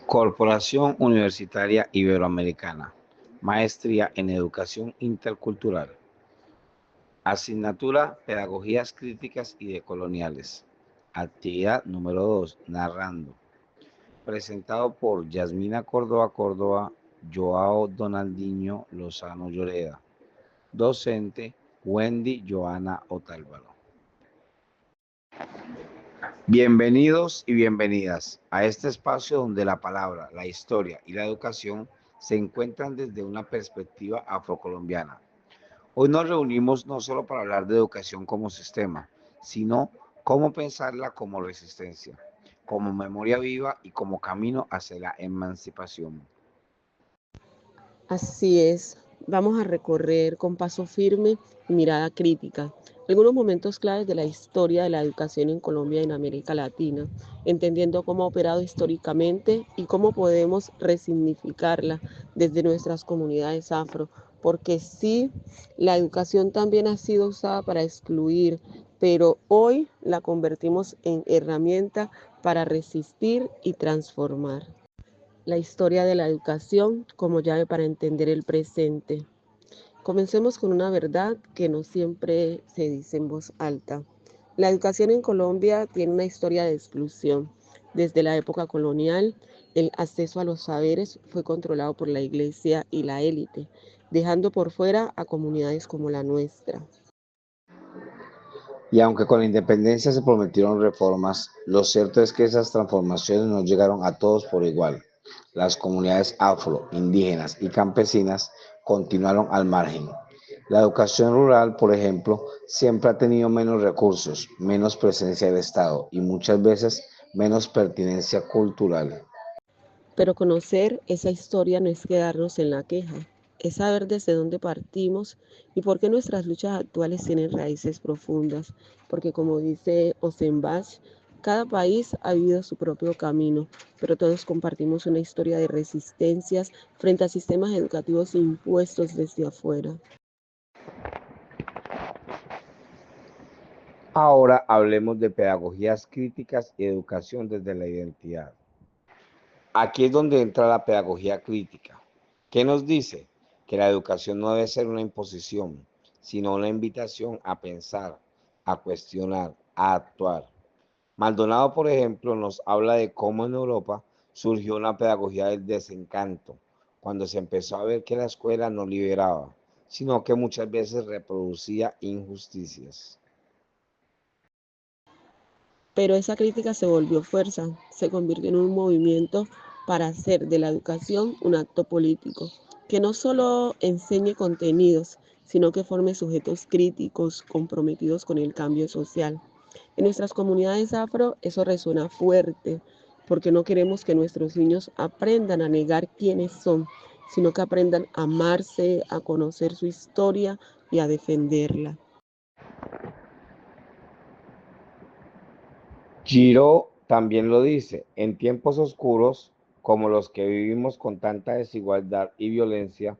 Corporación Universitaria Iberoamericana. Maestría en Educación Intercultural. Asignatura Pedagogías Críticas y Decoloniales. Actividad número 2. Narrando. Presentado por Yasmina Córdoba Córdoba, Joao Donaldinho Lozano Lloreda. Docente Wendy Joana Otálvaro. Bienvenidos y bienvenidas a este espacio donde la palabra, la historia y la educación se encuentran desde una perspectiva afrocolombiana. Hoy nos reunimos no solo para hablar de educación como sistema, sino cómo pensarla como resistencia, como memoria viva y como camino hacia la emancipación. Así es, vamos a recorrer con paso firme y mirada crítica algunos momentos claves de la historia de la educación en Colombia y en América Latina, entendiendo cómo ha operado históricamente y cómo podemos resignificarla desde nuestras comunidades afro, porque sí, la educación también ha sido usada para excluir, pero hoy la convertimos en herramienta para resistir y transformar. La historia de la educación como llave para entender el presente. Comencemos con una verdad que no siempre se dice en voz alta. La educación en Colombia tiene una historia de exclusión. Desde la época colonial, el acceso a los saberes fue controlado por la iglesia y la élite, dejando por fuera a comunidades como la nuestra. Y aunque con la independencia se prometieron reformas, lo cierto es que esas transformaciones no llegaron a todos por igual. Las comunidades afro, indígenas y campesinas continuaron al margen. La educación rural, por ejemplo, siempre ha tenido menos recursos, menos presencia del Estado y muchas veces menos pertinencia cultural. Pero conocer esa historia no es quedarnos en la queja, es saber desde dónde partimos y por qué nuestras luchas actuales tienen raíces profundas. Porque como dice Osenbach, cada país ha vivido su propio camino, pero todos compartimos una historia de resistencias frente a sistemas educativos impuestos desde afuera. Ahora hablemos de pedagogías críticas y educación desde la identidad. Aquí es donde entra la pedagogía crítica. ¿Qué nos dice? Que la educación no debe ser una imposición, sino una invitación a pensar, a cuestionar, a actuar. Maldonado, por ejemplo, nos habla de cómo en Europa surgió una pedagogía del desencanto, cuando se empezó a ver que la escuela no liberaba, sino que muchas veces reproducía injusticias. Pero esa crítica se volvió fuerza, se convirtió en un movimiento para hacer de la educación un acto político, que no solo enseñe contenidos, sino que forme sujetos críticos comprometidos con el cambio social. En nuestras comunidades afro eso resuena fuerte, porque no queremos que nuestros niños aprendan a negar quiénes son, sino que aprendan a amarse, a conocer su historia y a defenderla. Giraud también lo dice, en tiempos oscuros como los que vivimos con tanta desigualdad y violencia,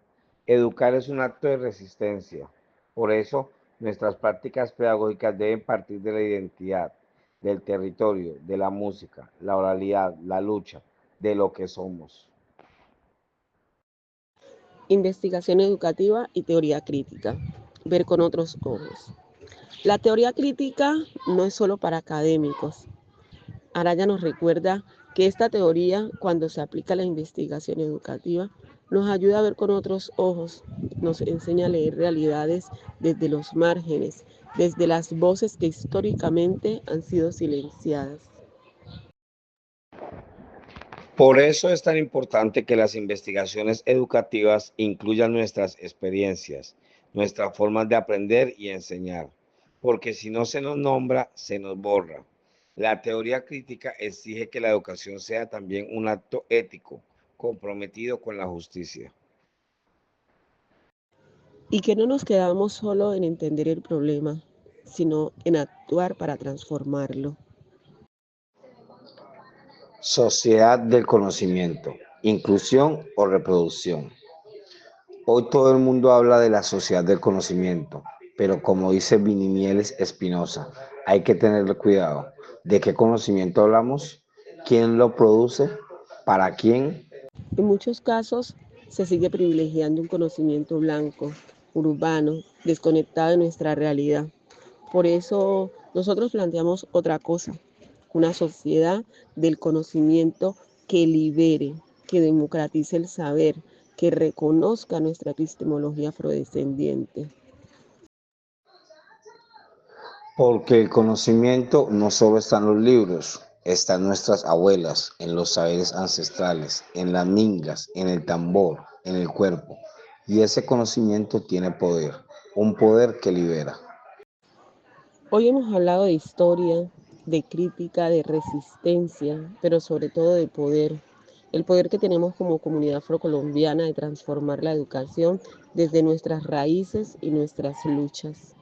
educar es un acto de resistencia. Por eso, nuestras prácticas pedagógicas deben partir de la identidad, del territorio, de la música, la oralidad, la lucha, de lo que somos. Investigación educativa y teoría crítica. Ver con otros ojos. La teoría crítica no es solo para académicos. Araya nos recuerda que esta teoría, cuando se aplica a la investigación educativa, nos ayuda a ver con otros ojos, nos enseña a leer realidades desde los márgenes, desde las voces que históricamente han sido silenciadas. Por eso es tan importante que las investigaciones educativas incluyan nuestras experiencias, nuestras formas de aprender y enseñar, porque si no se nos nombra, se nos borra. La teoría crítica exige que la educación sea también un acto ético, comprometido con la justicia. Y que no nos quedamos solo en entender el problema, sino en actuar para transformarlo. Sociedad del conocimiento, inclusión o reproducción. Hoy todo el mundo habla de la sociedad del conocimiento, pero como dice Vininieles Espinosa, hay que tener cuidado. ¿De qué conocimiento hablamos? ¿Quién lo produce? ¿Para quién? En muchos casos se sigue privilegiando un conocimiento blanco, urbano, desconectado de nuestra realidad. Por eso nosotros planteamos otra cosa, una sociedad del conocimiento que libere, que democratice el saber, que reconozca nuestra epistemología afrodescendiente. Porque el conocimiento no solo está en los libros, está en nuestras abuelas, en los saberes ancestrales, en las mingas, en el tambor, en el cuerpo. Y ese conocimiento tiene poder, un poder que libera. Hoy hemos hablado de historia, de crítica, de resistencia, pero sobre todo de poder. El poder que tenemos como comunidad afrocolombiana de transformar la educación desde nuestras raíces y nuestras luchas.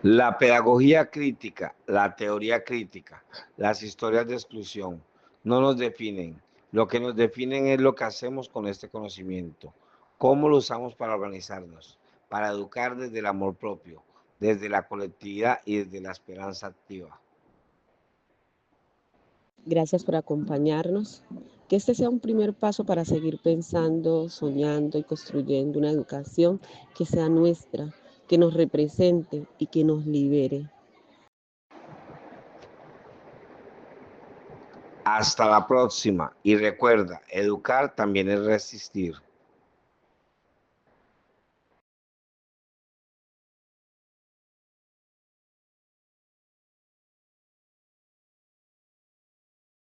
La pedagogía crítica, la teoría crítica, las historias de exclusión no nos definen. Lo que nos definen es lo que hacemos con este conocimiento, cómo lo usamos para organizarnos, para educar desde el amor propio, desde la colectividad y desde la esperanza activa. Gracias por acompañarnos. Que este sea un primer paso para seguir pensando, soñando y construyendo una educación que sea nuestra, que nos represente y que nos libere. Hasta la próxima y recuerda, educar también es resistir.